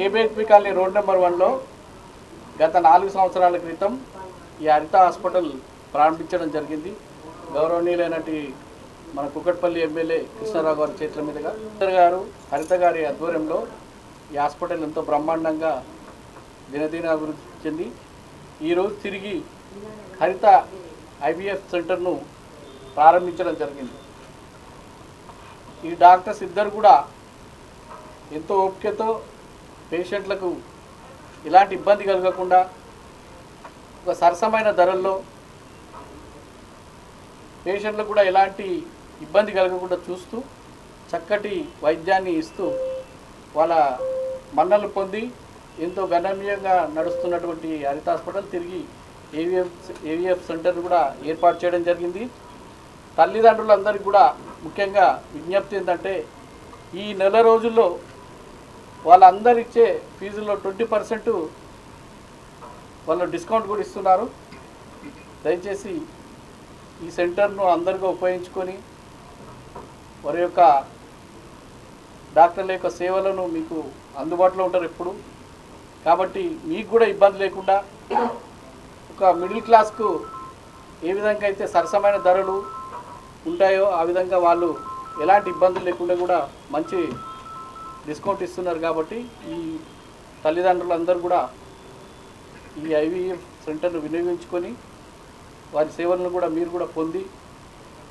KBHP colony road number 1లో గత 4 సంవత్సరాల క్రితం ఈ హరిత హాస్పిటల్ ప్రారంభించడం జరిగింది. గౌరవనీయులైనటి మన కుకట్పల్లి ఎమ్మెల్యే కృష్ణారావు గారి చేతుల మీదుగా గారు హరిత గారి ఆధ్వర్యంలో ఈ హాస్పిటల్ ఎంతో బ్రహ్మాండంగా దినదిన అభివృద్ధి చెంది ఈరోజు తిరిగి హరిత ఐవీఎఫ్ సెంటర్ను ప్రారంభించడం జరిగింది. ఈ డాక్టర్స్ ఇద్దరు కూడా ఎంతో ఓపికతో పేషెంట్లకు ఎలాంటి ఇబ్బంది కలగకుండా ఒక సరసమైన ధరల్లో పేషెంట్లకు కూడా ఎలాంటి ఇబ్బంది కలగకుండా చూస్తూ చక్కటి వైద్యాన్ని ఇస్తూ వాళ్ళ మన్నలు పొంది ఎంతో గణనీయంగా నడుస్తున్నటువంటి హరిత హాస్పిటల్ తిరిగి ఏవిఎఫ్ సెంటర్ కూడా ఏర్పాటు చేయడం జరిగింది. తల్లిదండ్రులందరికీ కూడా ముఖ్యంగా విజ్ఞప్తి ఏంటంటే ఈ నెల రోజుల్లో వాళ్ళందరూ ఇచ్చే ఫీజుల్లో 20% వాళ్ళు డిస్కౌంట్ కూడా ఇస్తున్నారు. దయచేసి ఈ సెంటర్ను అందరిగా ఉపయోగించుకొని వారి యొక్క డాక్టర్ల యొక్క సేవలను మీకు అందుబాటులో ఉంటారు ఎప్పుడు. కాబట్టి మీకు కూడా ఇబ్బంది లేకుండా ఒక మిడిల్ క్లాస్కు ఏ విధంగా అయితే సరసమైన ధరలు ఉంటాయో ఆ విధంగా వాళ్ళు ఎలాంటి ఇబ్బందులు లేకుండా కూడా మంచి డిస్కౌంట్ ఇస్తున్నారు. కాబట్టి ఈ తల్లిదండ్రులందరూ కూడా ఈ ఐవీఎఫ్ సెంటర్ను వినియోగించుకొని వారి సేవలను కూడా మీరు కూడా పొంది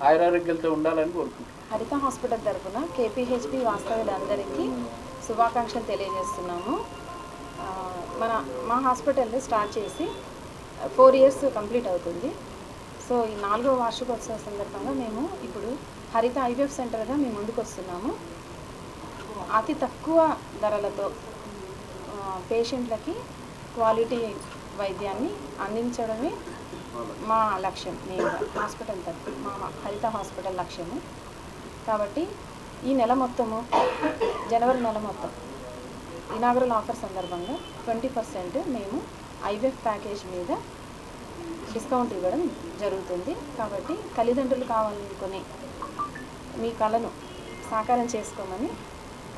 ఆయురారోగ్యాలతో ఉండాలని కోరుకుంటున్నాను. హరిత హాస్పిటల్ తరఫున కేపీహెచ్పి వాస్తవ్యులందరికీ శుభాకాంక్షలు తెలియజేస్తున్నాము. మా హాస్పిటల్ స్టార్ట్ చేసి 4 years కంప్లీట్ అవుతుంది. సో ఈ 4వ వార్షికోత్సవ సందర్భంగా మేము ఇప్పుడు హరిత ఐవీఎఫ్ సెంటర్గా మేము ముందుకు వస్తున్నాము. అతి తక్కువ ధరలతో పేషెంట్లకి క్వాలిటీ వైద్యాన్ని అందించడమే మా లక్ష్యం. మేము హాస్పిటల్ తరఫు మా హరిత హాస్పిటల్ లక్ష్యము. కాబట్టి ఈ నెల మొత్తము జనవరి నెల మొత్తం ఇనాగరల్ ఆఫర్ సందర్భంగా 20% మేము ఐవీఎఫ్ ప్యాకేజ్ మీద డిస్కౌంట్ ఇవ్వడం జరుగుతుంది. కాబట్టి తల్లిదండ్రులు కావాలనుకుని మీ కళను సాకారం చేసుకోమని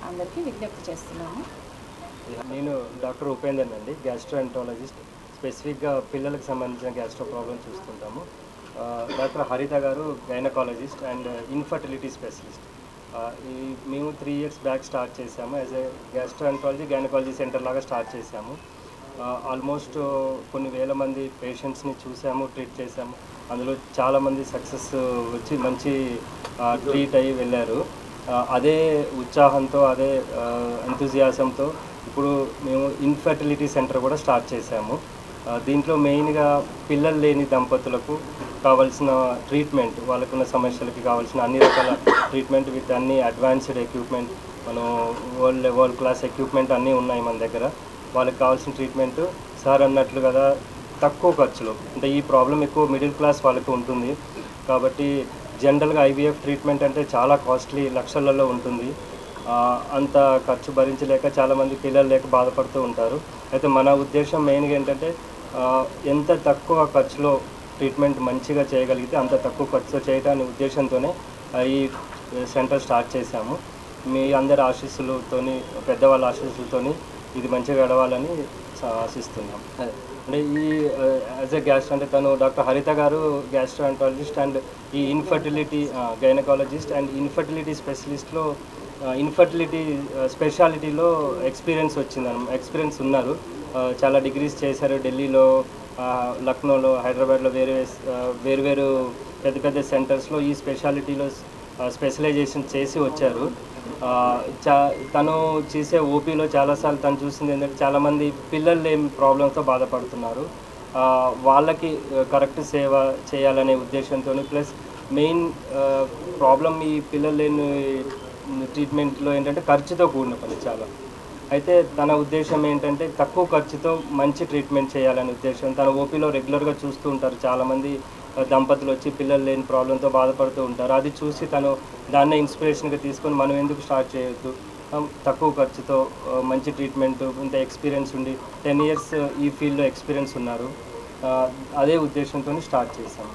అందరికీ విజ్ఞప్తి చేస్తున్నాము. నేను డాక్టర్ ఉపేందర్ అండి, గ్యాస్ట్రోఎంట్రాలజిస్ట్. స్పెసిఫిక్గా పిల్లలకు సంబంధించిన గ్యాస్ట్రో ప్రాబ్లమ్ చూస్తుంటాము. డాక్టర్ హరిత గారు గైనకాలజిస్ట్ అండ్ ఇన్ఫర్టిలిటీ స్పెషలిస్ట్. మేము 3 years బ్యాక్ స్టార్ట్ చేసాము. As a gastroenterology gynaecology centre లాగా స్టార్ట్ చేసాము. ఆల్మోస్ట్ కొన్ని వేల మంది పేషెంట్స్ని చూసాము, ట్రీట్ చేసాము. అందులో చాలామంది సక్సెస్ వచ్చి మంచి ట్రీట్ అయ్యి వెళ్ళారు. అదే ఉత్సాహంతో అదే ఎంతూజియాసంతో ఇప్పుడు మేము ఇన్ఫర్టిలిటీ సెంటర్ కూడా స్టార్ట్ చేసాము. దీంట్లో మెయిన్గా పిల్లలు లేని దంపతులకు కావాల్సిన ట్రీట్మెంట్, వాళ్ళకున్న సమస్యలకి కావాల్సిన అన్ని రకాల ట్రీట్మెంట్ విత్ అన్ని అడ్వాన్స్డ్ ఎక్విప్మెంట్, మనం వరల్డ్ క్లాస్ ఎక్విప్మెంట్ అన్నీ ఉన్నాయి మన దగ్గర. వాళ్ళకి కావాల్సిన ట్రీట్మెంట్ సార్ అన్నట్లు కదా తక్కువ ఖర్చులో, అంటే ఈ ప్రాబ్లం ఎక్కువ మిడిల్ క్లాస్ వాళ్ళకి ఉంటుంది. కాబట్టి జనరల్గా ఐవీఎఫ్ ట్రీట్మెంట్ అంటే చాలా కాస్ట్లీ, లక్షలలో ఉంటుంది. అంత ఖర్చు భరించలేక చాలామంది పిల్లలు లేక బాధపడుతూ ఉంటారు. అయితే మన ఉద్దేశం మెయిన్గా ఏంటంటే ఎంత తక్కువ ఖర్చులో ట్రీట్మెంట్ మంచిగా చేయగలిగితే అంత తక్కువ ఖర్చులో చేయడానికి ఉద్దేశంతోనే ఈ సెంటర్ స్టార్ట్ చేశాము. మీ అందరి ఆశీస్సులతోని, పెద్దవాళ్ళ ఆశీస్సులతోని ఇది మంచిగా గడవాలని ఆశిస్తున్నాం. అంటే ఈ యాజ్ ఎ గ్యాస్ట్రో అంటే తను డాక్టర్ హరిత గారు గ్యాస్ట్రోఎంట్రాలజిస్ట్ అండ్ ఈ ఇన్ఫర్టిలిటీ గైనకాలజిస్ట్ అండ్ ఇన్ఫర్టిలిటీ స్పెషలిస్ట్లో ఇన్ఫర్టిలిటీ స్పెషాలిటీలో ఎక్స్పీరియన్స్ ఉన్నారు. చాలా డిగ్రీస్ చేశారు. ఢిల్లీలో, లక్నోలో, హైదరాబాద్లో వేరు పెద్ద పెద్ద సెంటర్స్లో ఈ స్పెషాలిటీలో స్పెషలైజేషన్ చేసి వచ్చారు. తను చేసే ఓపీలో చాలాసార్లు తను చూసింది ఏంటంటే చాలామంది పిల్లలు లేని ప్రాబ్లంతో బాధపడుతున్నారు. వాళ్ళకి కరెక్ట్ సేవ చేయాలనే ఉద్దేశంతో, ప్లస్ మెయిన్ ప్రాబ్లం ఈ పిల్లలు లేని ట్రీట్మెంట్లో ఏంటంటే ఖర్చుతో కూడిన పని చాలా. అయితే తన ఉద్దేశం ఏంటంటే తక్కువ ఖర్చుతో మంచి ట్రీట్మెంట్ చేయాలనే ఉద్దేశం. తన ఓపీలో రెగ్యులర్గా చూస్తూ ఉంటారు చాలామంది దంపతులు వచ్చి పిల్లలు లేని ప్రాబ్లంతో బాధపడుతూ ఉంటారు. అది చూసి తను దాన్నే ఇన్స్పిరేషన్గా తీసుకొని మనం ఎందుకు స్టార్ట్ చేయొద్దు, తక్కువ ఖర్చుతో మంచి ట్రీట్మెంట్, ఇంత ఎక్స్పీరియన్స్ ఉండి 10 years ఈ ఫీల్డ్లో ఎక్స్పీరియన్స్ ఉన్నారు. అదే ఉద్దేశంతో స్టార్ట్ చేశాము.